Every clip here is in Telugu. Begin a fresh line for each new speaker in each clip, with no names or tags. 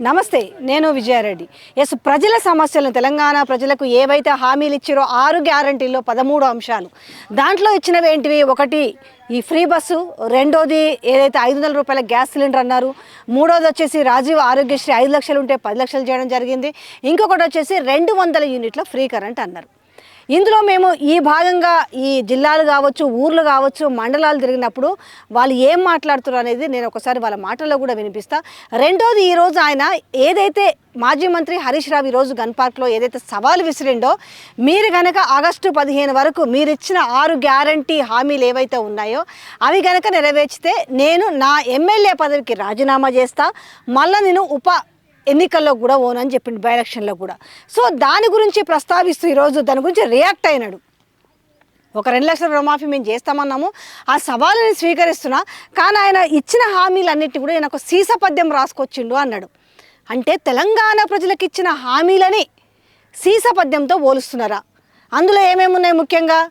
నమస్తే, నేను విజయారెడ్డి. ఎస్, ప్రజల సమస్యలను తెలంగాణ ప్రజలకు ఏవైతే హామీలు ఇచ్చారో 6 గ్యారంటీల్లో 13 అంశాలు దాంట్లో ఇచ్చినవి ఏంటివి? ఒకటి ఈ ఫ్రీ బస్సు, రెండోది ఏదైతే 500 రూపాయల గ్యాస్ సిలిండర్ అన్నారు, మూడోది వచ్చేసి రాజీవ్ ఆరోగ్యశ్రీ 5 లక్షలు ఉంటే 10 లక్షలు చేయడం జరిగింది, ఇంకొకటి వచ్చేసి 200 యూనిట్ల ఫ్రీ కరెంట్ అన్నారు. ఇందులో మేము ఈ భాగంగా ఈ జిల్లాలు కావచ్చు, ఊర్లు కావచ్చు, మండలాలు తిరిగినప్పుడు వాళ్ళు ఏం మాట్లాడుతారు అనేది నేను ఒకసారి వాళ్ళ మాటల్లో కూడా వినిపిస్తా. రెండోది, ఈరోజు ఆయన ఏదైతే మాజీ మంత్రి హరీష్ రావు ఈరోజు గన్ పార్క్లో ఏదైతే సవాలు విసిరిండో, మీరు కనుక ఆగస్టు 15 వరకు మీరు ఇచ్చిన 6 గ్యారంటీ హామీలు ఏవైతే ఉన్నాయో అవి కనుక నెరవేర్చితే నేను నా ఎమ్మెల్యే పదవికి రాజీనామా చేస్తా, మళ్ళీ నేను ఎన్నికల్లో కూడా ఓనని చెప్పిండు, బై ఎలక్షన్లో కూడా. సో దాని గురించి ప్రస్తావిస్తూ ఈరోజు దాని గురించి రియాక్ట్ అయినాడు. ఒక 2 లక్షల రుణమాఫీ మేము చేస్తామన్నాము, ఆ సవాలుని స్వీకరిస్తున్నా, కానీ ఆయన ఇచ్చిన హామీలన్నిటి కూడా ఆయన ఒక సీసపద్యం రాసుకొచ్చిండు అన్నాడు. అంటే తెలంగాణ ప్రజలకు ఇచ్చిన హామీలని సీసపద్యంతో పోలుస్తున్నారా? అందులో ఏమేమి ఉన్నాయి ముఖ్యంగా?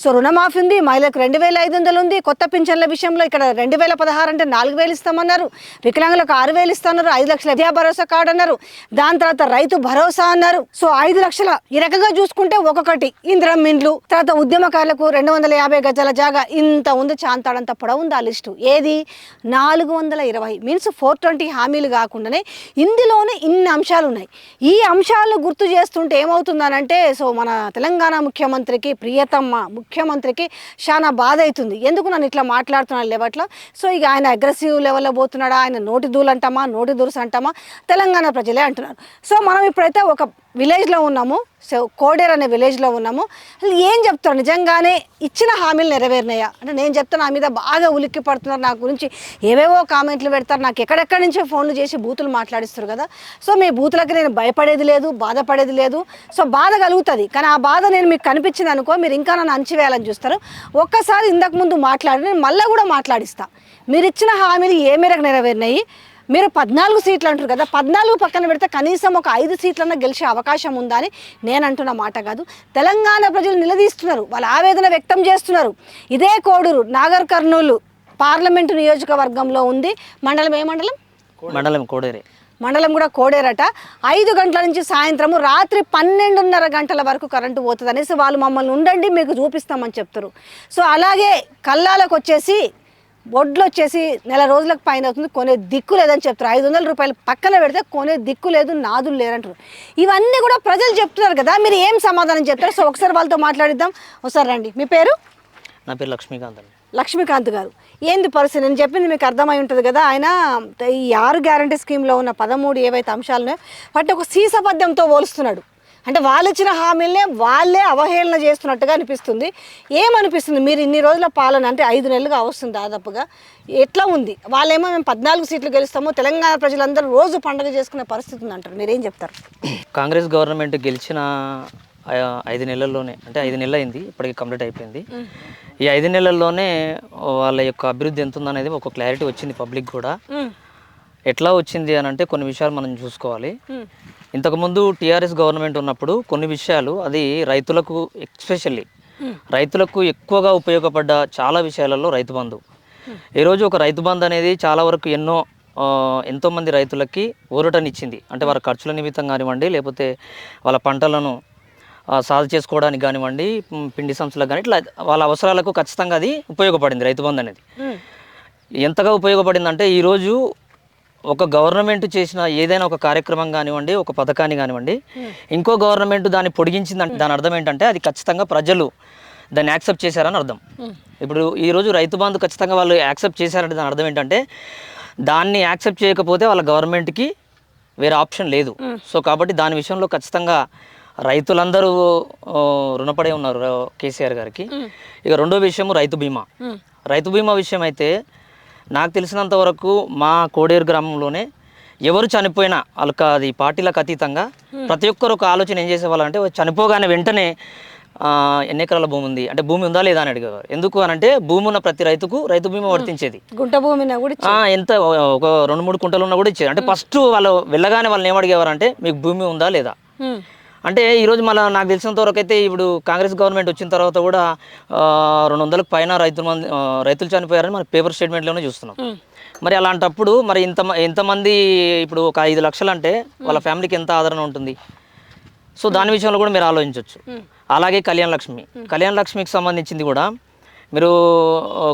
సో రుణమాఫీ ఉంది, మహిళలకు 2500 ఉంది, కొత్త పింఛన్ల విషయంలో ఇక్కడ 2016 అంటే 4000 ఇస్తామన్నారు, వికలాంగులకు 6000 ఇస్తున్నారు, 5 లక్షల విద్యా భరోసా కార్డు అన్నారు, దాని తర్వాత రైతు భరోసా అన్నారు. సో 5 లక్షల ఈ రకంగా చూసుకుంటే ఒక్కొక్కటి ఇందిరమ్మ ఇండ్లు, తర్వాత ఉద్యమకారులకు 250 గజాల జాగా, ఇంత ఉంది, చాంతాడంత పొడవు ఉంది ఆ లిస్టు. ఏది? 420 మీన్స్ 420 హామీలు కాకుండానే ఇందులోనే ఇన్ని అంశాలు ఉన్నాయి. ఈ అంశాలను గుర్తు చేస్తుంటే ఏమవుతుందనంటే, సో మన తెలంగాణ ముఖ్యమంత్రికి, ప్రియతమ్మ ముఖ్యమంత్రికి చాలా బాధ అవుతుంది. ఎందుకు నన్ను ఇట్లా మాట్లాడుతున్నాను లేవట్లా? సో ఇక ఆయన అగ్రెసివ్ లెవెల్లో పోతున్నాడా, ఆయన నోటి దూలు అంటామా, నోటి దూరుసు అంటామా, తెలంగాణ ప్రజలే అంటున్నారు. సో మనం ఇప్పుడైతే ఒక విలేజ్లో ఉన్నాము, సో కోడేరు అనే విలేజ్లో ఉన్నాము. అసలు ఏం చెప్తారు? నిజంగానే ఇచ్చిన హామీలు నెరవేరినాయా అంటే? నేను చెప్తాను, నా మీద బాగా ఉలిక్కి పడుతున్నారు, నా గురించి ఏవేవో కామెంట్లు పెడతారు, నాకు ఎక్కడెక్కడి నుంచో ఫోన్లు చేసి బూతులు మాట్లాడిస్తారు కదా. సో మీ బూతులకి నేను భయపడేది లేదు, బాధపడేది లేదు. సో బాధ కలుగుతుంది, కానీ ఆ బాధ నేను మీకు కనిపించింది అనుకో, మీరు ఇంకా నన్ను అంచివేయాలని చూస్తారు. ఒక్కసారి ఇంతకు ముందు మాట్లాడి నేను మళ్ళీ కూడా మాట్లాడిస్తా. మీరు ఇచ్చిన హామీలు ఏ మేరకు నెరవేరినాయి? మీరు 14 సీట్లు అంటారు కదా, 14 పక్కన పెడితే కనీసం ఒక 5 సీట్లన్నా గెలిచే అవకాశం ఉందా అని నేను అంటున్న మాట కాదు. తెలంగాణ ప్రజలు నిలదీస్తున్నారు, వాళ్ళ ఆవేదన వ్యక్తం చేస్తున్నారు. ఇదే కోడూరు నాగర్ కర్నూలు పార్లమెంటు నియోజకవర్గంలో ఉంది. మండలం ఏ మండలం?
మండలం కోడేరే.
మండలం కూడా కోడేరట. 5 గంటల నుంచి సాయంత్రము రాత్రి 12:30 గంటల వరకు కరెంటు పోతుంది అనేసి వాళ్ళు మమ్మల్ని ఉండండి మీకు చూపిస్తామని చెప్తారు. సో అలాగే కల్లాలకు వచ్చేసి బొడ్లు వచ్చేసి నెల రోజులకు పైన అవుతుంది, కొనే దిక్కు లేదని చెప్తారు. 500 రూపాయలు పక్కన పెడితే కొనే దిక్కు లేదు, నాదులు లేరంటారు. ఇవన్నీ కూడా ప్రజలు చెప్తున్నారు కదా, మీరు ఏం సమాధానం చెప్తారు? సో ఒకసారి వాళ్ళతో మాట్లాడిద్దాం. ఒకసారి రండి. మీ పేరు?
నా పేరు లక్ష్మీకాంత్ అండి.
లక్ష్మీకాంత్ గారు, ఏంది పరిస్థితి? నేను చెప్పింది మీకు అర్థమై ఉంటుంది కదా. ఆయన ఈ 6 గ్యారంటీ స్కీమ్లో ఉన్న 13 ఏవైతే అంశాలున్నాయో వాటిని ఒక సీసపద్యంతో పోలుస్తున్నాడు. అంటే వాళ్ళు ఇచ్చిన హామీలనే వాళ్ళే అవహేళన చేస్తున్నట్టుగా అనిపిస్తుంది. ఏమనిపిస్తుంది? మీరు ఇన్ని రోజుల పాలన అంటే 5 నెలలుగా వస్తుంది దాదాపుగా, ఎట్లా ఉంది? వాళ్ళేమో మేము 14 సీట్లు గెలుస్తాము, తెలంగాణ ప్రజలందరూ రోజు పండుగ చేసుకునే పరిస్థితి ఉంది అంటారు. మీరేం చెప్తారు?
కాంగ్రెస్ గవర్నమెంట్ గెలిచిన 5 నెలల్లోనే, అంటే 5 నెలలు అయింది, ఇప్పటికి కంప్లీట్ అయిపోయింది. ఈ 5 నెలల్లోనే వాళ్ళ యొక్క అభివృద్ధి ఎంత ఉందనేది ఒక క్లారిటీ వచ్చింది పబ్లిక్ కూడా. ఎట్లా వచ్చింది అని అంటే కొన్ని విషయాలు మనం చూసుకోవాలి. ఇంతకుముందు టీఆర్ఎస్ గవర్నమెంట్ ఉన్నప్పుడు కొన్ని విషయాలు, అది రైతులకు ఎస్పెషల్లీ రైతులకు ఎక్కువగా ఉపయోగపడ్డ చాలా విషయాలలో రైతు బంధు. ఈరోజు ఒక రైతు బంధు అనేది చాలా వరకు ఎంతోమంది రైతులకి ఊరటనిచ్చింది. అంటే వారి ఖర్చుల నిమిత్తం కానివ్వండి, లేకపోతే వాళ్ళ పంటలను సాగు చేసుకోవడానికి కానివ్వండి, పిండి సంస్థలకు కానీ, ఇట్లా వాళ్ళ అవసరాలకు ఖచ్చితంగా అది ఉపయోగపడింది రైతు బంధు అనేది. ఎంతగా ఉపయోగపడిందంటే ఈరోజు ఒక గవర్నమెంట్ చేసిన ఏదైనా ఒక కార్యక్రమం కానివ్వండి, ఒక పథకాన్ని కానివ్వండి, ఇంకో గవర్నమెంట్ దాన్ని పొడిగించిందంటే దాని అర్థం ఏంటంటే అది ఖచ్చితంగా ప్రజలు దాన్ని యాక్సెప్ట్ చేశారని అర్థం. ఇప్పుడు ఈరోజు రైతు బంధు ఖచ్చితంగా వాళ్ళు యాక్సెప్ట్ చేశారంటే దాని అర్థం ఏంటంటే దాన్ని యాక్సెప్ట్ చేయకపోతే వాళ్ళ గవర్నమెంట్కి వేరే ఆప్షన్ లేదు. సో కాబట్టి దాని విషయంలో ఖచ్చితంగా రైతులందరూ రుణపడే ఉన్నారు కేసీఆర్ గారికి. ఇక రెండో విషయం రైతు బీమా. రైతు బీమా విషయం అయితే నాకు తెలిసినంత వరకు మా కోడేరు గ్రామంలోనే ఎవరు చనిపోయినా వాళ్ళకి అది పార్టీలకు అతీతంగా ప్రతి ఒక్కరు ఒక ఆలోచన ఏం చేసేవాళ్ళంటే చనిపోగానే వెంటనే ఎన్ని ఎకరాల భూమి ఉంది అంటే భూమి ఉందా లేదా అని అడిగేవారు. ఎందుకు అని అంటే భూమి ఉన్న ప్రతి రైతుకు రైతు బీమా వర్తించేది.
గుంట భూమి
ఎంత ఒక 2-3 కుంటలు ఉన్నా కూడా ఇచ్చేది. అంటే ఫస్ట్ వాళ్ళు వెళ్ళగానే వాళ్ళని ఏమడిగేవారు అంటే మీకు భూమి ఉందా లేదా, అంటే ఈరోజు మళ్ళీ నాకు తెలిసినంత వరకు అయితే ఇప్పుడు కాంగ్రెస్ గవర్నమెంట్ వచ్చిన తర్వాత కూడా 200కు పైన రైతులు చనిపోయారని మన పేపర్ స్టేట్మెంట్లోనే చూస్తున్నాం. మరి అలాంటప్పుడు మరి ఎంతమంది ఇప్పుడు ఒక 5 లక్షలు అంటే వాళ్ళ ఫ్యామిలీకి ఎంత ఆదరణ ఉంటుంది? సో దాని విషయంలో కూడా మీరు ఆలోచించవచ్చు. అలాగే కళ్యాణ లక్ష్మికి సంబంధించింది కూడా మీరు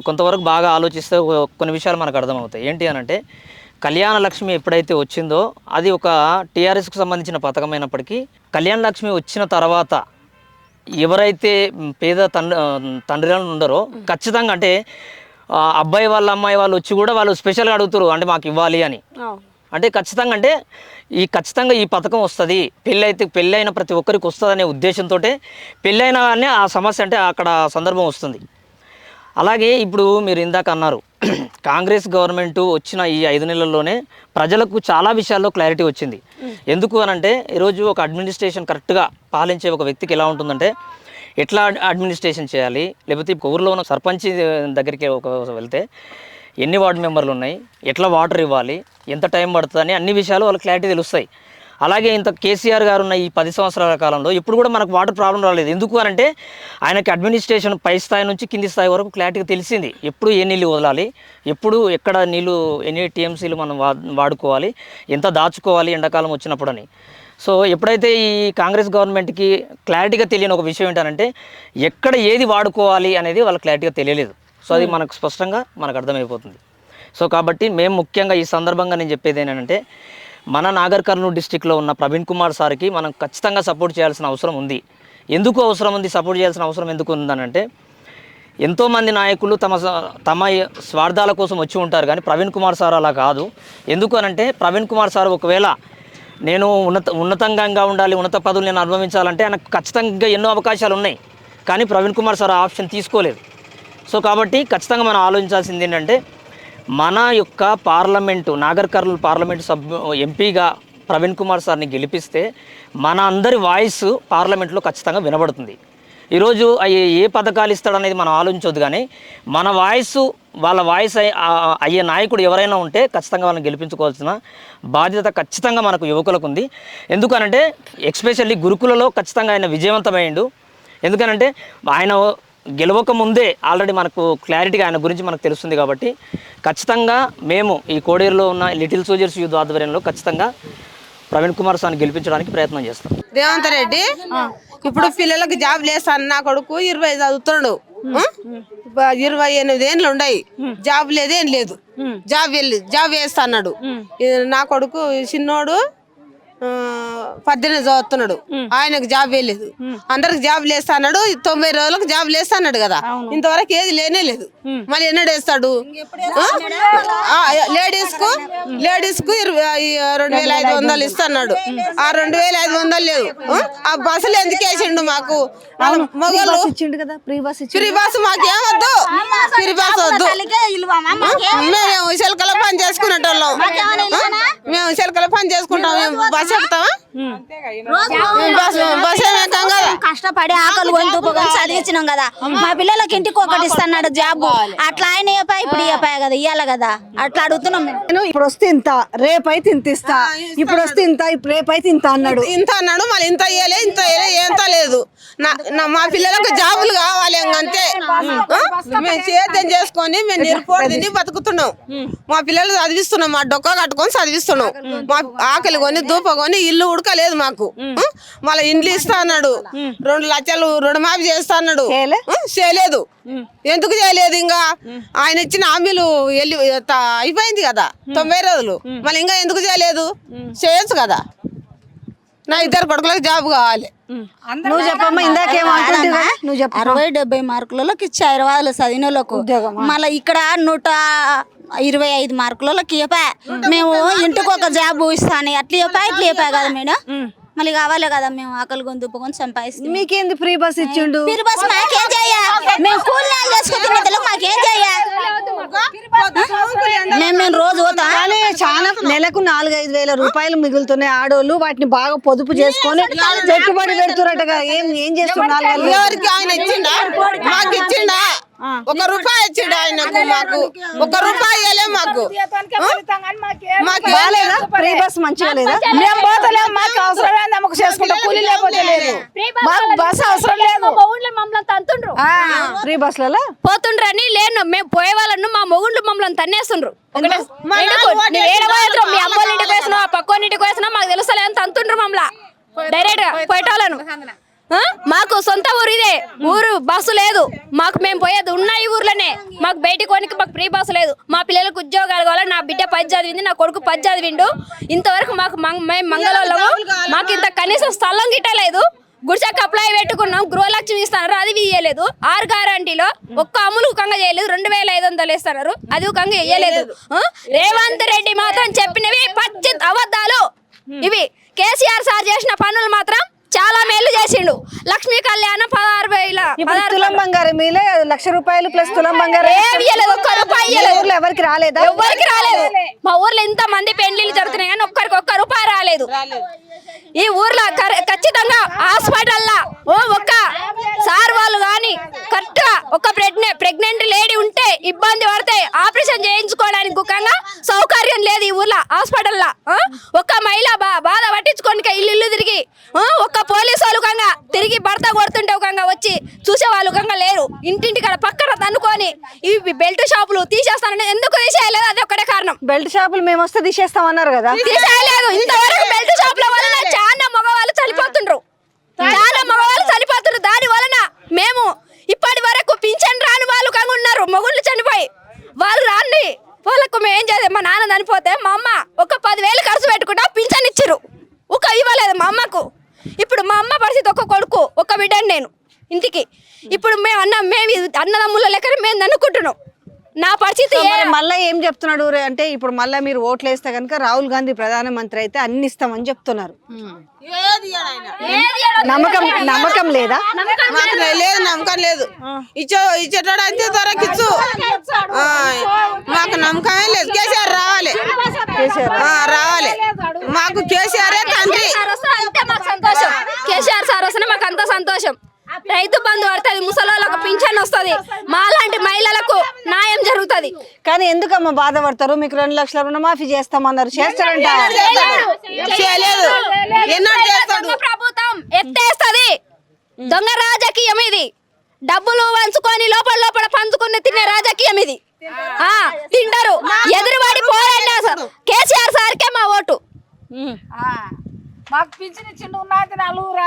కొంతవరకు బాగా ఆలోచిస్తే కొన్ని విషయాలు మనకు అర్థమవుతాయి. ఏంటి అని అంటే కళ్యాణ లక్ష్మి ఎప్పుడైతే వచ్చిందో అది ఒక టీఆర్ఎస్కి సంబంధించిన పథకం అయినప్పటికీ కళ్యాణ లక్ష్మి వచ్చిన తర్వాత ఎవరైతే పేద తండ్రులు ఉండరో ఖచ్చితంగా అంటే అబ్బాయి వాళ్ళ అమ్మాయి వాళ్ళు వచ్చి కూడా వాళ్ళు స్పెషల్గా అడుగుతారు అంటే మాకు ఇవ్వాలి అని. అంటే ఖచ్చితంగా ఈ పథకం వస్తుంది, పెళ్ళైన ప్రతి ఒక్కరికి వస్తుంది అనే ఉద్దేశంతో పెళ్ళైన కానీ ఆ సమస్య అంటే అక్కడ సందర్భం వస్తుంది. అలాగే ఇప్పుడు మీరు ఇందాక అన్నారు కాంగ్రెస్ గవర్నమెంట్ వచ్చిన ఈ 5 నెలల్లోనే ప్రజలకు చాలా విషయాల్లో క్లారిటీ వచ్చింది. ఎందుకు అనంటే ఈరోజు ఒక అడ్మినిస్ట్రేషన్ కరెక్ట్గా పాలించే ఒక వ్యక్తికి ఎలా ఉంటుందంటే ఎట్లా అడ్మినిస్ట్రేషన్ చేయాలి, లేకపోతే ఊరిలో ఉన్న సర్పంచ్ దగ్గరికి వెళ్తే ఎన్ని వార్డు మెంబర్లు ఉన్నాయి, ఎట్లా వాటర్ ఇవ్వాలి, ఎంత టైం పడుతుంది అని అన్ని విషయాలు వాళ్ళకి క్లారిటీ తెలుస్తాయి. అలాగే ఇంత కేసీఆర్ గారు ఉన్న ఈ 10 సంవత్సరాల కాలంలో ఎప్పుడు కూడా మనకు వాటర్ ప్రాబ్లం రాలేదు. ఎందుకు అనంటే ఆయనకి అడ్మినిస్ట్రేషన్ పై స్థాయి నుంచి కింది స్థాయి వరకు క్లారిటీగా తెలిసింది. ఎప్పుడు ఏ నీళ్ళు వదలాలి, ఎప్పుడు ఎక్కడ నీళ్ళు ఎన్ని టీఎంసీలు మనం వాడుకోవాలి, ఎంత దాచుకోవాలి ఎండాకాలం వచ్చినప్పుడు అని. సో ఎప్పుడైతే ఈ కాంగ్రెస్ గవర్నమెంట్కి క్లారిటీగా తెలియని ఒక విషయం ఏంటంటే ఎక్కడ ఏది వాడుకోవాలి అనేది వాళ్ళకి క్లారిటీగా తెలియలేదు. సో అది మనకు స్పష్టంగా మనకు అర్థమైపోతుంది. సో కాబట్టి మేము ముఖ్యంగా ఈ సందర్భంగా నేను చెప్పేది ఏంటంటే మన నాగర్ కర్నూలు డిస్టిక్లో ఉన్న ప్రవీణ్ కుమార్ సార్కి మనం ఖచ్చితంగా సపోర్ట్ చేయాల్సిన అవసరం ఉంది. ఎందుకు అవసరం ఉంది, సపోర్ట్ చేయాల్సిన అవసరం ఎందుకు ఉందనంటే ఎంతోమంది నాయకులు తమ స్వార్థాల కోసం వచ్చి ఉంటారు, కానీ ప్రవీణ్ కుమార్ సార్ అలా కాదు. ఎందుకు అనంటే ప్రవీణ్ కుమార్ సార్ ఒకవేళ నేను ఉన్నతంగా ఉండాలి, ఉన్నత పదవులు నేను అనుభవించాలంటే ఆయనకు ఖచ్చితంగా ఎన్నో అవకాశాలు ఉన్నాయి, కానీ ప్రవీణ్ కుమార్ సార్ ఆ ఆప్షన్ తీసుకోలేదు. సో కాబట్టి ఖచ్చితంగా మనం ఆలోచించాల్సింది ఏంటంటే మన యొక్క పార్లమెంటు నాగర్ కర్నూలు పార్లమెంటు ఎంపీగా ప్రవీణ్ కుమార్ సార్ని గెలిపిస్తే మన అందరి వాయిస్ పార్లమెంట్లో ఖచ్చితంగా వినబడుతుంది. ఈరోజు ఏ పథకాలు ఇస్తాడనేది మనం ఆలోచించవద్దు, కానీ మన వాళ్ళ వాయిస్ అయ్యే నాయకుడు ఎవరైనా ఉంటే ఖచ్చితంగా వాళ్ళని గెలిపించుకోవాల్సిన బాధ్యత ఖచ్చితంగా మనకు యువకులకు ఉంది. ఎందుకనంటే ఎస్పెషల్లీ గురుకులలో ఖచ్చితంగా ఆయన విజయవంతమైండు. ఎందుకనంటే ఆయన గెలవక ముందే ఆల్రెడీ మనకు క్లారిటీగా ఆయన గురించి మనకు తెలుస్తుంది. కాబట్టి ఖచ్చితంగా మేము ఈ కోడేరులో ఉన్న లిటిల్ సోల్జర్స్ యూత్ ఆధ్వర్యంలో ఖచ్చితంగా ప్రవీణ్ కుమార్ సార్ని గెలిపించడానికి ప్రయత్నం చేస్తాం.
రేవంత్ రెడ్డి ఇప్పుడు పిల్లలకు జాబ్ లేస్తాను, నా కొడుకు 20 చదువుతున్నాడు, 28 ఏళ్ళు ఉన్నాయి, జాబ్ లేదేం లేదు, జాబ్ వేస్తా అన్నాడు. నా కొడుకు చిన్నోడు 18 చదువుతున్నాడు, ఆయనకు జాబ్ వేయలేదు. అందరికి జాబ్ లేస్తా అన్నాడు, 90 రోజులకు జాబ్ లేస్తా అన్నాడు కదా, ఇంతవరకు ఏది లేనే లేదు. మళ్ళీ ఎన్నడు వేస్తాడు? లేడీస్ కు 2500 ఇస్తున్నాడు, ఆ 2500 లేదు. ఆ బస్సులు ఎందుకు వేసిండు మాకు? మొగలు ఫ్రీ బస్ మాకేమొద్దు, ఫ్రీ బస్ వద్దు. మేము చిలకల పని చేసుకునేటోళ్ళం, మేము చిలకల పని చేసుకుంటాం, మేము బస్ ఎక్కుతామా?
కష్టపడి ఆకలి గొంతుకొని చదివించినాం కదా, మా పిల్లలకి ఇంటికి ఒకటి ఇస్తున్నాడు జాబ్. అట్లా ఆయన ఇప్పుడు కదా ఇయ్యాలి కదా, అట్లా అడుగుతున్నాం.
ఇప్పుడు వస్తే ఇంత, రేపైతే ఇంత ఇస్తా, ఇప్పుడు వస్తే ఇంత, ఇప్పుడు రేపైతే ఇంత అన్నాడు.
మళ్ళీ ఇంత ఇయ్యలే, ఎంత లేదు. మా పిల్లలకు జాబులు కావాలి అంతే. మేము సేద్యం చేసుకొని మేము నిరుపోటు తిని బతుకుతున్నాం. మా పిల్లలు చదివిస్తున్నాం, మా డొక్క కట్టుకొని చదివిస్తున్నాం. మా ఆకలి కొని దూప కొని ఇల్లు ఉడకలేదు మాకు. మళ్ళీ ఇండ్లు ఇస్తా అన్నాడు, 2 లక్షలు రుణమాఫీ చేస్తా అన్నాడు, చేయలేదు. ఎందుకు చేయలేదు? ఇంకా ఆయన ఇచ్చిన హామీలు అయిపోయింది కదా 90 రోజులు, మళ్ళీ ఇంకా ఎందుకు చేయలేదు? చేయొచ్చు కదా. నా 2 కొడుకులకు జాబ్ కావాలి.
నువ్వు చెప్పమ్మా, ఇందాకేమో నువ్వు చెప్ప.
60-70 మార్కులకి ఇచ్చా 20 చదివిన వాళ్ళకు, మళ్ళీ ఇక్కడ 125 మార్కులకి ఇవ్వా. మేము ఇంటికి ఒక జాబ్ ఇస్తాను, అట్లా ఇవ్వా ఇట్లా ఇవ్వా కదా మేడం. మళ్ళీ కావాలి కదా, మేము ఆకలి గొంతుకొని సంపాదిస్తాం.
మీకేంది ఫ్రీ బస్ ఇచ్చిండు?
ఫ్రీ బస్ మాకేం చెయ్యా, మేము కూలినాలు చేసుకుంటున్న మాకేం చెయ్యా, మేము రోజు పోతాం.
కానీ చాలా నెలకు 4-5 వేల రూపాయలు మిగులుతున్నాయి ఆడోళ్ళు, వాటిని బాగా పొదుపు చేసుకొని పెట్టుబడి పెడుతున్నట్టుగా. ఏం చేస్తున్నారు?
ఎవరికి ఆయన ఇచ్చిండా? మాకు ఇచ్చిండా? ఒక రూపాయి ఇచ్చిండు ఆయనకు, మాకు ఒక రూపాయి ఇవ్వలే మాకు. మాకు
బాగాలేదా ఫ్రీ బస్ మంచిగా లేదా?
మేము పోతలేము, మాకు అవసరం లేదు, నమ్మకం చేసుకుంటాం, కూలి లేకపోతే లేదు, మాకు బస్సు అవసరం లేదు.
మమ్మల్ని తంతుండ్రు
ఫ్రీ బస్లలో
పోతుండ్రని లేను, మేము పోయే వాళ్ళను మా మొగుండ్లు మమ్మల్ని తన్నేస్తుండ్రు. మీ అమ్మోళ్ళ ఇంటికి వేసినా పక్కోని ఇంటికి వేసినా మాకు తెలుస్తలే అని తంతుండ్రు మమ్మల్ని డైరెక్ట్ గా పోయేటోళ్ళను. మాకు సొంత ఊరు ఇదే ఊరు, బస్సు లేదు మాకు, మేము పోయేది ఉన్న ఈ ఊర్లోనే, మాకు బయటికి కొనికి మాకు ఫ్రీ బస్సు లేదు. మా పిల్లలకు ఉద్యోగాలు కావాలి, నా బిడ్డ 10 చదివింది, నా కొడుకు 10 చదివిండు. ఇంతవరకు మాకు మేము మంగళవాళ్ళము, మాకు ఇంత కనీసం స్థలం గిట్టలేదు. గుడిసెకి అప్లై పెట్టుకున్నాం, గృహలక్ష్మి ఇస్తున్నారు, అది ఇయ్యలేదు. 6 గ్యారంటీలో ఒక్క అమలు ఉకంగా చేయలేదు, 2500 ఇస్తున్నారు, అది ఉకంగా ఇయ్యలేదు. రేవంత్ రెడ్డి మాత్రం చెప్పినవి పచ్చి అబద్ధాలు ఇవి. కేసీఆర్ సార్ చేసిన పనులు మాత్రం చాలా మేలు చేసిండు. లక్ష్మీ కళ్యాణం 16,000
తులం బంగారం మీలే 1,00,000 రూపాయలు ప్లస్ తులం బంగారం
ఏమి ఇయ్యలేదు, ఒక్క రూపాయి ఇయ్యలేదు.
ఊర్లో ఎవరికి రాలేదా?
ఎవరికి రాలేదు. మా ఊర్లో ఇంత మంది పెళ్లిళ్ళు జరుగుతున్నాయి కానీ ఒక్కరికి ఒక్క రూపాయి రాలేదు. ఈ ఊర్లో ఖచ్చితంగా హాస్పిటల్లా ఒక్క సార్ వాళ్ళు కానీ కరెక్ట్ గా ఒక ప్రెగ్నెంట్ లేడీ ఉంటే ఇబ్బంది పడితే ఆపరేషన్ చేయించుకోవడానికి ముఖ్యంగా సౌకర్యం లేదు ఈ ఊర్లో హాస్పిటల్లా. ఒక మహిళ బాధ పట్టించుకోనికి ఇల్లు తిరిగి ఒక్క పోలీసు వాళ్ళు కంగా తిరిగి భర్త కొడుతుంటే ఒకంగా వచ్చి చూసే వాళ్ళు కంగా లేరు. ఇంటింటి కాడ పక్కన తన్నుకొని ఇవి బెల్ట్ షాపులు తీసేస్తానని ఎందుకు తీసేయలేదు, అది ఒక్కటే కారణం.
బెల్ట్ షాపులు మేము వస్తే తీసేస్తామన్నారు కదా,
తీసేయలేదు. ఇంతవరకు బెల్ట్ షాపుల వలన చాలా మగవాళ్ళు చనిపోతుండ్రు, చాలా మగవాళ్ళు చనిపోతుండ్రు. దాని వలన మేము ఇప్పటి వరకు పింఛన్ రాని వాళ్ళు కంగా ఉన్నారు, మొగుళ్ళు చనిపోయి వాళ్ళు రాండి. వాళ్ళకు మేము ఏం చేద్దాం, మా నాన్న చనిపోతే మా అమ్మ ఒక 10,000 ఖర్చు పెట్టుకుంటా పింఛన్ ఇచ్చిర్రు, ఒక ఇవ్వలేదు మా అమ్మకు. ఇప్పుడు మా అమ్మ పరిస్థితి ఒక కొడుకు ఒక బిడ్డని నేను ఇంటికి. ఇప్పుడు మేము అన్నదమ్ముల లెక్క మేము అనుకుంటున్నాం. నా పరిస్థితి
మళ్ళీ ఏం చెప్తున్నాడు అంటే ఇప్పుడు మళ్ళీ మీరు ఓట్లు వేస్తే కనుక రాహుల్ గాంధీ ప్రధానమంత్రి అయితే అన్ని ఇస్తామని చెప్తున్నారు. నమ్మకం లేదా?
మాకు లేదు, నమ్మకం లేదు. ఇచ్చేటోడు అంతే త్వరకిచ్చు, మాకు నమ్మకమే లేదు. కేసీఆర్ రావాలి, రావాలి, మాకు కేసీఆర్ తండ్రి.
సంతోషం, కేసీఆర్ సార్ వస్తేనే మాకు అంత సంతోషం. రైతు బంధు పడుతుంది, ముసలోళ్ళకు పింఛన్ వస్తుంది, మాలాంటి మహిళలకు న్యాయం జరుగుతుంది.
కానీ ఎందుకమ్మా బాధపడతారు? మీకు 2 లక్షల రుణమాఫీ చేస్తామన్నారు, చేస్తారంట.
ప్రభుత్వం ఎత్తేస్తుంది, దొంగ రాజకీయం ఇది. డబ్బులు వంచుకొని లోపల పంచుకుని తినే రాజకీయం ఇది. తింటారు, ఎదురువాడి పోరాడి కేసీఆర్ సార్కే మా ఓటు.
మాకు పింఛన్ ఇచ్చిండు, ఉన్నది నలుగురు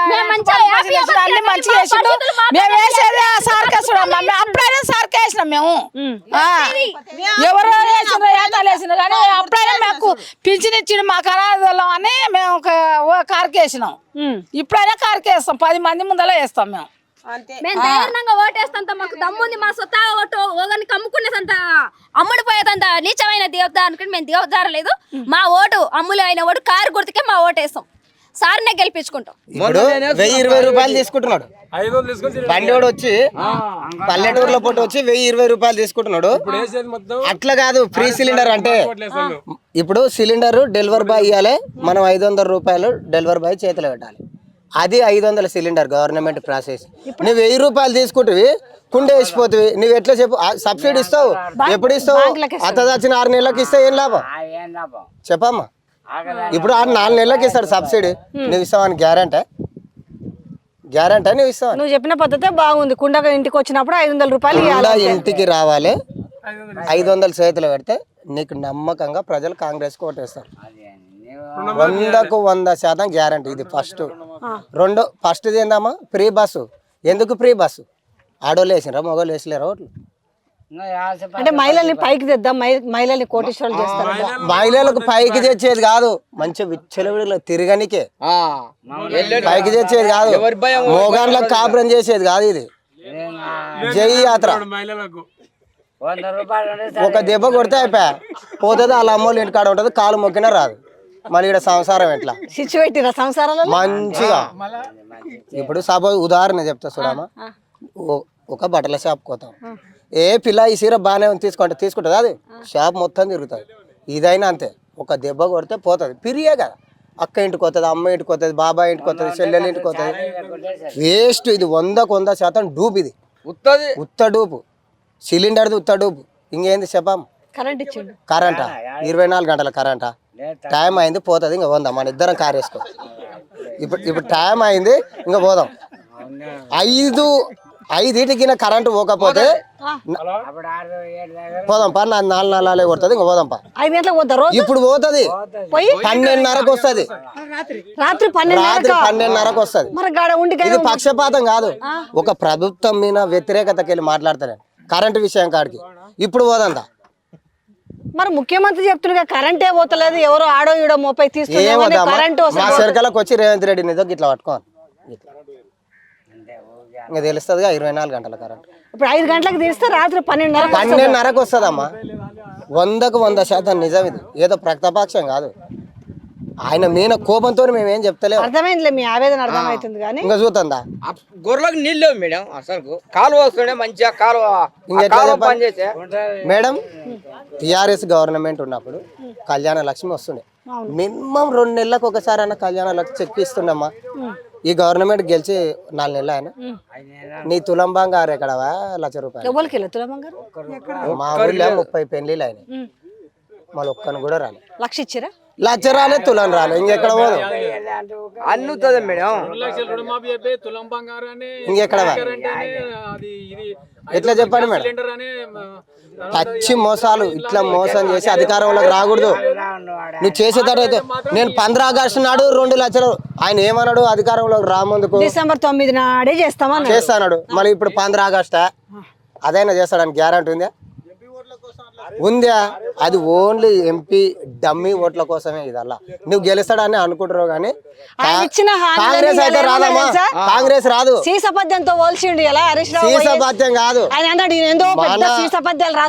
అన్ని
మంచిగా వేసిండు. మేము వేసేది సార్కేసుడు, అప్పుడైనా సార్కేసినాం మేము. ఎవరో వేసిన ఏతాలు వేసిన కానీ అప్పుడైనా మాకు పింఛన్ ఇచ్చిండు, మాకు అనాథలం అని మేము కారుకేసినాం. ఇప్పుడైనా కారుకేస్తాం, 10 మంది ముందర వేస్తాం మేము.
మేము ధైర్యంగా ఓటేస్తాంత, మాకు దమ్ముంది. మా సొత్తా ఓటు ఓగని కమ్ముకునేంత అమ్ముడిపోయేంత నీచమైన దేవత అనుకుని మేము దేవదారలేదు. మా ఓటు అమ్ములు అయిన ఓటు కారు గుర్తుకే మా ఓటేస్తాం, సార్నే గెలిపించుకుంటాం.
ఇప్పుడు 1,020 రూపాయలు తీసుకుంటున్నాడు బండివాడు వచ్చి, పల్లెటూరులో పొట్టు వచ్చి 1,020 రూపాయలు తీసుకుంటున్నాడు. అట్లా కాదు, ఫ్రీ సిలిండర్ అంటే ఇప్పుడు సిలిండర్ డెలివరీ బాయ్ ఇవ్వాలి, మనం 500 రూపాయలు డెలివరీ బాయ్ చేతిలో పెట్టాలి. అది 500 సిలిండర్ గవర్నమెంట్ ప్రాసెస్. నువ్వు 1000 రూపాయలు తీసుకుంటువి, కుండే వేసిపోతుంది. నువ్వు ఎట్లా చెప్పు, సబ్సిడీ ఇస్తావు, ఎప్పుడు ఇస్తావు? అత్త వచ్చిన 6 నెలలకు ఇస్తే ఏం లాభం చెప్పమ్మా? ఇప్పుడు 4 నెలలకు ఇస్తాడు సబ్సిడీ, నువ్వు ఇస్తావని గ్యారంటీ నువ్వు ఇస్తావు?
నువ్వు చెప్పిన పద్ధతే బాగుంది. కుండగా ఇంటికి వచ్చినప్పుడు 500 రూపాయలు
ఇంటికి రావాలి, 500 చేతులు పెడితే నీకు నమ్మకంగా ప్రజలు కాంగ్రెస్ కు ఓటేస్తారు. 100కు 100% గ్యారంటీ. ఇది ఫస్ట్. ఫస్ట్ ఏందమ్మా, ఫ్రీ బస్సు. ఎందుకు ఫ్రీ బస్సు? ఆడోళ్ళు వేసినరా, మగోళ్ళు వేసలేరా ఓట్లు?
అంటే మహిళల్ని పైకి తెద్దాం, మహిళల్ని కోటీశ్వరులు చేస్తారు.
మహిళలకు పైకి తెచ్చేది కాదు, మంచి విచ్చలవిడిలో తిరగనికే పైకి తెచ్చేది కాదు, మోగాన్లకు కాపురం చేసేది కాదు. ఇది జై యాత్ర. ఒక దెబ్బ కొడితే అయిపోయా పోతుంది, వాళ్ళ అమ్మోళ్ళు ఇంటికాడ ఉంటుంది, కాలు మొక్కినా రాదు. మళ్ళీ ఇక్కడ సంసారం ఎట్లా
సిచ్యువేషన్ సంసారాలు మంచిగా.
ఇప్పుడు సపోజ్ ఉదాహరణ చెప్తా చూడమ్మా, ఒక బట్టల షాప్ పోతాం, ఏ పిల్ల ఈ సీర బాగానే ఉంది తీసుకుంటుంది, అది షాప్ మొత్తం తిరుగుతుంది. ఇదైనా అంతే, ఒక దెబ్బ కొడితే పోతుంది, పిరియే కదా. అక్క ఇంటికి వస్తుంది, అమ్మ ఇంటికి వస్తుంది, బాబాయ్ ఇంటికి వస్తుంది, చెల్లెల ఇంటికి వస్తుంది. వేస్ట్. ఇది 100కు 100% డూప్. ఇది ఉత్త డూపు. సిలిండర్ ఉత్తాడు ఇంకేంది చెప్పాం.
కరెంట్ ఇచ్చిండు.
కరెంటా 24 గంటల కరెంటా? టైం అయింది పోతుంది, ఇంకా పోదాం, మన ఇద్దరం కార్ వేసుకో. ఇప్పుడు టైం అయింది, ఇంకా పోదాం. 5:05కి కరెంటు పోకపోతే పోదాం పా. 4 కొడుతుంది, ఇంకా పోదాం పా.
5 గంటలకు పోతా రోజు.
ఇప్పుడు పోతుంది,
పోయి
12:30కు వస్తుంది.
రాత్రి
12:30కు వస్తుంది.
మరి గాడ ఉండి
ఇది పక్షపాతం కాదు, ఒక ప్రభుత్వం మీద వ్యతిరేకతకి వెళ్ళి మాట్లాడతాను కరెంటు విషయం కాడికి. ఇప్పుడు పోదంతా.
మరి ముఖ్యమంత్రి చెప్తున్నా కరెంటే పోతలేదు, ఎవరో ఆడో ఈడో మోపై తీసుకుని కరెంటు
మా చెరకలకు వచ్చి రేవంత్ రెడ్డి నిజం ఇట్లా పట్టుకోవాలి, ఇంకా తెలుస్తుంది 24 గంటల కరెంట్.
ఇప్పుడు 5 గంటలకు తీస్తే రాత్రి
12:30కు వస్తుందమ్మా. 100కు 100% నిజం ఇది, ఏదో ప్రతిపక్షం కాదు. ఆయన మీద కోపంతో మేమేం చెప్తలేము.
అర్థమైందిలే, మీ ఆవేదన అర్థమవుతుంది కానీ
ఇంకా చూస్తుందా
గొర్రెలకు నీళ్ళు లేవు మేడం, అసలు కాలువ వస్తుండే మంచిగా
మేడం. టిఆర్ఎస్ గవర్నమెంట్ ఉన్నప్పుడు కళ్యాణ లక్ష్మి వస్తుండే, మినిమం 2 నెలలకు ఒకసారి అన్న కళ్యాణ లక్ష్మి చెక్ ఇస్తుండమ్మా. ఈ గవర్నమెంట్ గెలిచి 4 నెలలు ఆయన నీ తులం బంగారు ఎక్కడవా? ₹1,00,000. మా ఊళ్ళో 30 పెళ్లిళ్ళు ఆయన, మళ్ళీ ఒక్కను కూడా రాలే. లక్ష రాలే, తులం రాలే, ఇంకెక్కడ పోదు
అన్నుతుంది మేడం.
ఇంకెక్కడవా? ఎట్లా చెప్పండి మేడం, పచ్చి మోసాలు. ఇట్లా మోసం చేసి అధికారంలోకి రాకూడదు. నువ్వు చేసేటట్టయితే నేను 15 ఆగస్టు నాడు 2 లక్షలు, ఆయన ఏమన్నాడు అధికారంలోకి రాముందుకు
డిసెంబర్ 9 నాడే
చేస్తాడు. మళ్ళీ ఇప్పుడు 15 ఆగస్టా అదైనా చేస్తాడని గ్యారంటీ ఉందా? అది ఓన్లీ ఎంపీ డమ్మీ ఓట్ల కోసమే ఇదల్లా. నువ్వు గెలుస్తాడని అనుకుంటారు కానీ కాంగ్రెస్ అయితే రాదమ్మా, కాంగ్రెస్ రాదు.
సీసపద్యంతో పోల్చిండు ఎలా హరీష్ రావు.
సీసపద్యం కాదు,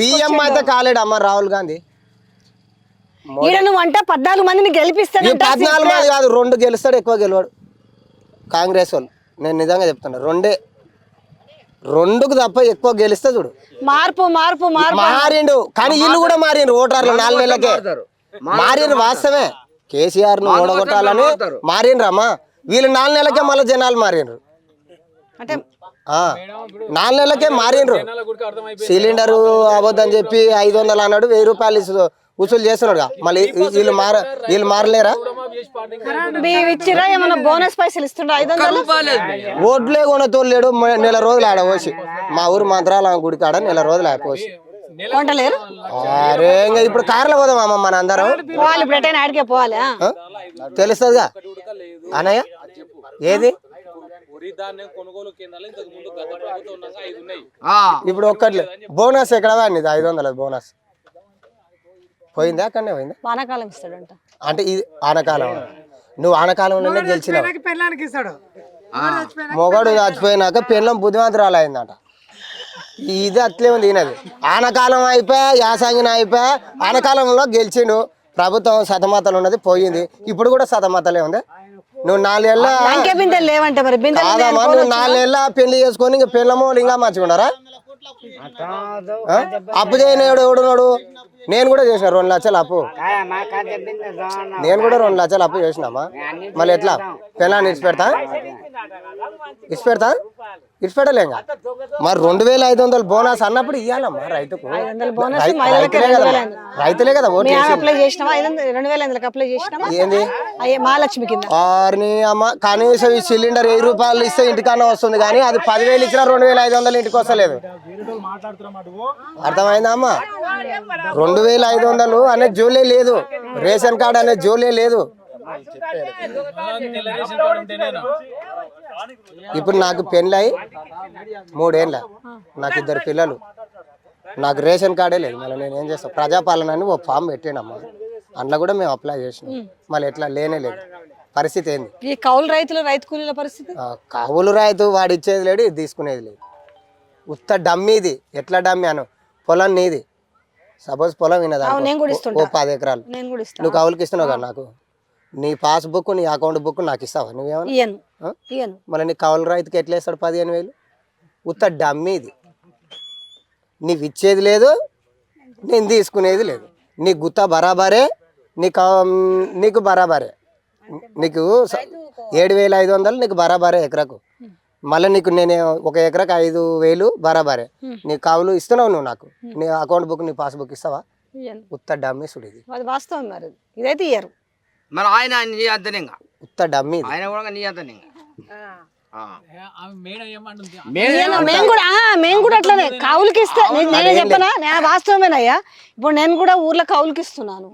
పిఎం అయితే కాలేడమ్మా రాహుల్ గాంధీ.
నువ్వు అంటే 14 మందిని గెలిపిస్తాడు.
14 మంది కాదు, 2 గెలుస్తాడు, ఎక్కువ గెలవాడు కాంగ్రెస్ వాళ్ళు. నేను నిజంగా చెప్తున్నా, 2కు తప్ప ఎక్కువ గెలిస్తే చూడు.
మార్పు
మారిండు, కానీ వీళ్ళు కూడా మారిండ్రు. ఓటర్లు 4 నెలలకే మారిండ్రు. వాస్తవమే, కేసీఆర్ ను ఓడగొట్టాలని మారిండ్రమ్మా. వీళ్ళు 4 నెలలకే మళ్ళీ జనాలు మారిండ్రు.
అంటే
4 నెలలకే మారిండ్రు. సిలిండరు అబద్ధం చెప్పి 500 అన్నాడు, ₹1000 వసూలు చేస్తున్నాడు. మళ్ళీ వీళ్ళు మారలేరా?
ఏమన్నా బోనస్ పైసలు ఇస్తుండ్రా? 500
ఓట్లే కొనతోలేడు. నెల రోజులు ఆడ పోసి, మా ఊరు మంత్రాల గుడి కాడ నెల రోజులు ఆడిపోసి
కొంటలేరు.
అరే ఇంకా ఇప్పుడు కార్లో పోదామమ్మ మన అందరం.
ఆడికే పోవాలి,
తెలుస్తుందిగా అన్నయ్య. ఏది ఇప్పుడు ఒక్కట్లే బోనస్ ఎక్కడ వాడిని? 500 బోనస్ పోయిందా? అక్కడనే పోయిందా?
వానాకాలం ఇస్తాడంట.
అంటే ఇది ఆనకాలం. నువ్వు ఆనకాలంలోనే గెలిచినావు. మొగడు చచ్చిపోయినాక పెళ్ళం బుద్ధిమంతురాలు అయిందంట. ఇది అట్లే ఉంది. ఈయనది ఆనకాలం అయిపోయా, యాసంగిన అయిపోయా, ఆనకాలంలో గెలిచిండు. ప్రభుత్వం సతమతలు ఉన్నది, పోయింది. ఇప్పుడు కూడా సతమతలే ఉంది. నువ్వు 4 ఏళ్ళ
లేవంటే మరి
కాదమ్మా, నువ్వు 4 ఏళ్ళ పెళ్లి చేసుకొని ఇంకా పెళ్ళమో ఇంకా మంచిగా ఉన్నారా? అప్పు చేయని ఎవడున్నాడు? నేను కూడా చేసిన 2 లక్షలు అప్పు. నేను కూడా 2 లక్షలు అప్పు చేసినామా. మళ్ళీ ఎట్లా పెళ్ళాన్ని ఇచ్చిపెడలేంగా. మరి 2500 బోనస్ అన్నప్పుడు ఇవ్వాలమ్మా రైతుకు. రైతులే కదా ఓటు ఏంది
మహాలక్ష్మి కింద.
అమ్మ కనీసం ఈ సిలిండర్ ₹1000 ఇస్తే ఇంటికన్నా వస్తుంది, కానీ అది 10,000 ఇచ్చినా 2500 ఇంటికి వస్తలేదు. అర్థమైందా అమ్మా? 2500 అనే జోలే లేదు, రేషన్ కార్డు అనే జోలే లేదు. ఇప్పుడు నాకు పెళ్ళై 3 ఏళ్ళ, నాకు 2 పిల్లలు, నాకు రేషన్ కార్డే లేదు. మళ్ళీ నేను ఏం చేస్తాను? ప్రజాపాలన అని ఓ ఫామ్ పెట్టానమ్మా, అందులో కూడా మేము అప్లై చేసినాం. మళ్ళీ ఎట్లా లేనే లేదు. పరిస్థితి ఏంది?
ఈ కౌలు రైతులు, రైతు కూలీల పరిస్థితి.
కౌలు రైతు వాడు ఇచ్చేది లేడు, ఇది తీసుకునేది లేదు. ఉత్త డమ్మీ ఇది. ఎట్లా డమ్మీ అను? పొలం నీది, సపోజ్ పొలం వినదా ఓ 10 ఎకరాలు, నువ్వు కౌలుకి ఇస్తున్నావు కదా నాకు. నీ పాస్బుక్, నీ అకౌంట్ బుక్ నాకు ఇస్తావా? నువ్వేమన్నా మళ్ళీ నీ కౌలు రైతుకి ఎట్లా ఇస్తాడు 15,000? ఉత్త డమ్మీ ఇది. నీకు ఇచ్చేది లేదు, నేను తీసుకునేది లేదు. నీ గుత్త బరాబరే, నీకు బరాబరే. నీకు 7,500 నీకు బరాబరే ఎకరకు. మళ్ళీ నీకు నేను 1 ఎకరాకి 5,000 బరాబరే నీ కావులు ఇస్తున్నావు నువ్వు నాకు నీ అకౌంట్ బుక్ నీ పాస్బుక్ ఇస్తావా ఉత్త డమ్మీ సుడు ఇది
అది వాస్తవం మరి ఇదైతే ఇయ్యరు
మరి ఆయన నీ అంతనే ఇంకా
ఉత్త డమ్మీ ఇది.
ఆయన కూడా నీ అంతనే ఇంకా
మేము కూడా అట్లనే కౌలుకి ఇస్తా నేనే చెప్పనా నేను వాస్తవమేనయ్యా ఇప్పుడు నేను కూడా ఊర్లో కౌలుకి ఇస్తున్నాను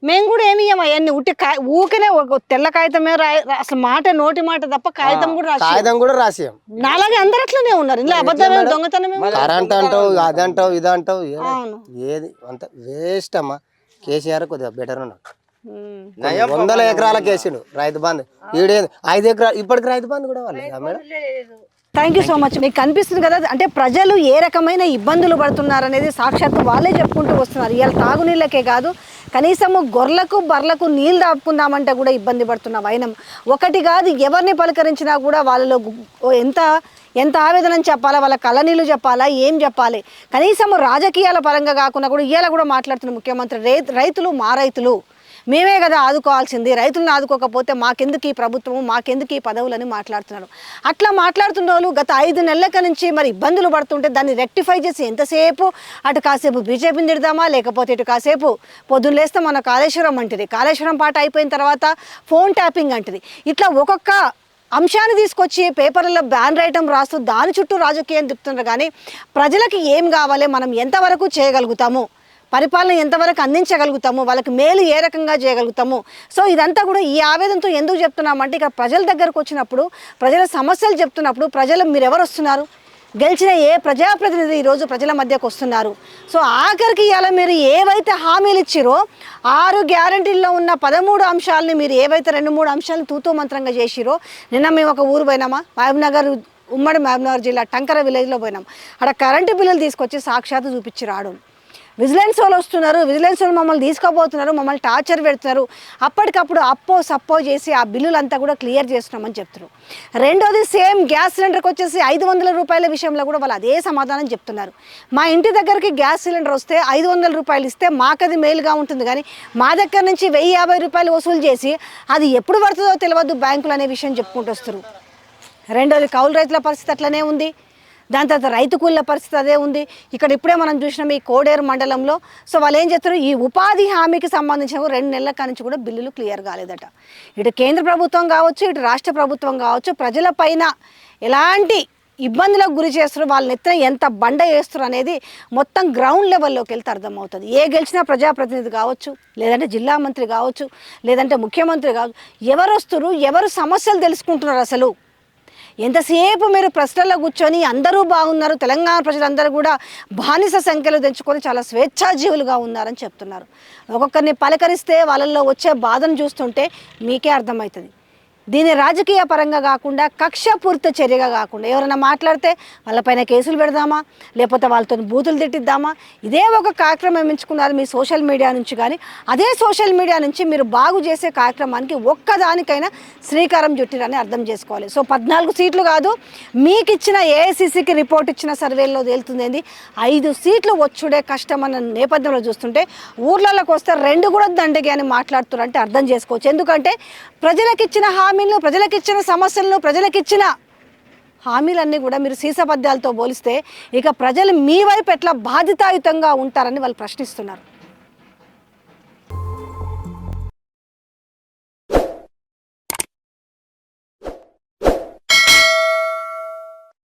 మేము కూడా ఏమి ఇయ్యమయ్యా ఉట్టి ఊకనే ఒక తెల్ల కాగితమే అసలు నోటి మాట తప్ప కాగితం కూడా రాసి
కాగితం కూడా రాసియం
నాలాగే అందరు అట్లనే ఉన్నారు ఇలా అబద్ధమే దొంగతనమే
కరెంట్ అంటావు అదంటావు ఇదంటావు ఏది అంత వేస్ట్ అమ్మా కేసీఆర్ కొద్దిగా బెటర్ ఉన్నాడు 100 ఎకరాలకు వేసిండు రైతు బంధు 5 ఎకరాలు ఇప్పటికి రైతు బంధు కూడా వాళ్ళు madam.
Thank you so much. మీకు కనిపిస్తుంది కదా అంటే ప్రజలు ఏ రకమైన ఇబ్బందులు పడుతున్నారు అనేది సాక్షాత్తు వాళ్ళే చెప్పుకుంటూ వస్తున్నారు. ఇవాళ తాగునీళ్ళకే కాదు కనీసము గొర్రెలకు బర్రెలకు నీళ్ళు దాపుకుందామంటే కూడా ఇబ్బంది పడుతున్న వైనం ఒకటి కాదు. ఎవరిని పలకరించినా కూడా వాళ్ళలో ఎంత ఆవేదన చెప్పాలా, వాళ్ళ కళ్ళనీళ్ళు చెప్పాలా, ఏం చెప్పాలి. కనీసం రాజకీయాల పరంగా కాకుండా కూడా ఇవాళ కూడా మాట్లాడుతున్న ముఖ్యమంత్రి రైతులు మా రైతులు మేమే కదా ఆదుకోవాల్సింది, రైతులను ఆదుకోకపోతే మాకెందుకు ఈ ప్రభుత్వము, మాకెందుకు ఈ పదవులని మాట్లాడుతున్నారు. అట్లా మాట్లాడుతున్న వాళ్ళు గత 5 నెలల నుంచి మరి ఇబ్బందులు పడుతుంటే దాన్ని రెక్టిఫై చేసి ఎంతసేపు అటు కాసేపు బీజేపీని తిడదామా, లేకపోతే ఇటు కాసేపు పొద్దున్న లేస్తే మన కాళేశ్వరం అంటది, కాళేశ్వరం పాట అయిపోయిన తర్వాత ఫోన్ ట్యాపింగ్ అంటది. ఇట్లా ఒక్కొక్క అంశాన్ని తీసుకొచ్చి పేపర్లలో బ్యాన్ రైటం రాస్తూ దాని చుట్టూ రాజకీయం తిప్పుతున్నారు. కానీ ప్రజలకి ఏం కావాలి, మనం ఎంతవరకు చేయగలుగుతాము, పరిపాలన ఎంతవరకు అందించగలుగుతాము, వాళ్ళకి మేలు ఏ రకంగా చేయగలుగుతాము. సో ఇదంతా కూడా ఈ ఆవేదనతో ఎందుకు చెప్తున్నామంటే ఇక్కడ ప్రజల దగ్గరకు వచ్చినప్పుడు ప్రజల సమస్యలు చెప్తున్నప్పుడు ప్రజలు మీరు ఎవరు వస్తున్నారు, గెలిచిన ఏ ప్రజాప్రతినిధి ఈరోజు ప్రజల మధ్యకు వస్తున్నారు. సో ఆఖరికి ఇవాళ మీరు ఏవైతే హామీలు ఇచ్చిరో 6 గ్యారంటీల్లో ఉన్న 13 అంశాలని మీరు ఏవైతే 2-3 అంశాలను తూతూ మంత్రంగా చేసిరో. నిన్న మేము ఒక ఊరు పోయినామా, మహబూబ్నగర్ ఉమ్మడి మహబూబ్నగర్ జిల్లా టంకర విలేజ్లో పోయినాం. అక్కడ కరెంటు బిల్లులు తీసుకొచ్చి సాక్షాత్తు చూపించి రావడం. విజిలెన్స్ వాళ్ళు వస్తున్నారు, విజిలెన్స్ వాళ్ళు మమ్మల్ని తీసుకుపోతున్నారు, మమ్మల్ని టార్చర్ పెడుతున్నారు. అప్పటికప్పుడు సప్పో చేసి ఆ బిల్లులంతా కూడా క్లియర్ చేస్తున్నామని చెప్తున్నారు. రెండోది సేమ్ గ్యాస్ సిలిండర్కి వచ్చేసి 500 రూపాయల విషయంలో కూడా వాళ్ళు అదే సమాధానం చెప్తున్నారు. మా ఇంటి దగ్గరికి గ్యాస్ సిలిండర్ వస్తే 500 రూపాయలు ఇస్తే మాకది మేలుగా ఉంటుంది, కానీ మా దగ్గర నుంచి 1050 రూపాయలు వసూలు చేసి అది ఎప్పుడు పడుతుందో తెలియదు బ్యాంకులు అనే విషయం చెప్పుకుంటూ వస్తారు. రెండోది కౌలు రైతుల పరిస్థితి అట్లనే ఉంది. దాని తర్వాత రైతు కూలీల పరిస్థితి అదే ఉంది. ఇక్కడ ఇప్పుడే మనం చూసినాం ఈ కోడేరు మండలంలో. సో వాళ్ళు ఏం చేస్తారు, ఈ ఉపాధి హామీకి సంబంధించిన 2 నెలల కానించి కూడా బిల్లులు క్లియర్ కాలేదట. ఇటు కేంద్ర ప్రభుత్వం కావచ్చు, ఇటు రాష్ట్ర ప్రభుత్వం కావచ్చు, ప్రజల పైన ఎలాంటి ఇబ్బందులకు గురి చేస్తారు, వాళ్ళని ఎత్తున ఎంత బండ వేస్తారు అనేది మొత్తం గ్రౌండ్ లెవెల్లోకి వెళ్తే అర్థమవుతుంది. ఏ గెలిచినా ప్రజాప్రతినిధి కావచ్చు, లేదంటే జిల్లా మంత్రి కావచ్చు, లేదంటే ముఖ్యమంత్రి కావచ్చు, ఎవరు వస్తారు, ఎవరు సమస్యలు తెలుసుకుంటున్నారు. అసలు ఎంతసేపు మీరు ప్రశ్నల్లో కూర్చొని అందరూ బాగున్నారు, తెలంగాణ ప్రజలందరూ కూడా బానిస సంఖ్యలో తెంచుకొని చాలా స్వేచ్ఛాజీవులుగా ఉన్నారని చెప్తున్నారు. ఒక్కొక్కరిని పలకరిస్తే వాళ్ళల్లో వచ్చే బాధను చూస్తుంటే మీకే అర్థమవుతుంది. దీన్ని రాజకీయ పరంగా కాకుండా కక్షపూరిత చర్యగా కాకుండా ఎవరైనా మాట్లాడితే వాళ్ళపైన కేసులు పెడదామా, లేకపోతే వాళ్ళతో బూతులు తిట్టిద్దామా, ఇదే ఒక కార్యక్రమం ఎంచుకున్నారు మీ సోషల్ మీడియా నుంచి. కానీ అదే సోషల్ మీడియా నుంచి మీరు బాగు చేసే కార్యక్రమానికి ఒక్కదానికైనా శ్రీకారం చుట్టిరని అర్థం చేసుకోవాలి. సో 14 సీట్లు కాదు, మీకు ఇచ్చిన ఏఐసిసికి రిపోర్ట్ ఇచ్చిన సర్వేల్లో తేలుతుంది 5 సీట్లు వచ్చుడే కష్టం అన్న నేపథ్యంలో చూస్తుంటే ఊర్లలోకి వస్తే 2 కూడా దండగే అని మాట్లాడుతున్నారంటే అర్థం చేసుకోవచ్చు. ఎందుకంటే ప్రజలకిచ్చిన హామీలను, ప్రజలకిచ్చిన సమస్యలను, ప్రజలకిచ్చిన హామీలన్నీ కూడా మీరు సీసపద్యాలతో పోలిస్తే ఇక ప్రజలు మీ వైపు ఎట్లా బాధ్యతాయుతంగా ఉంటారని వాళ్ళు ప్రశ్నిస్తున్నారు.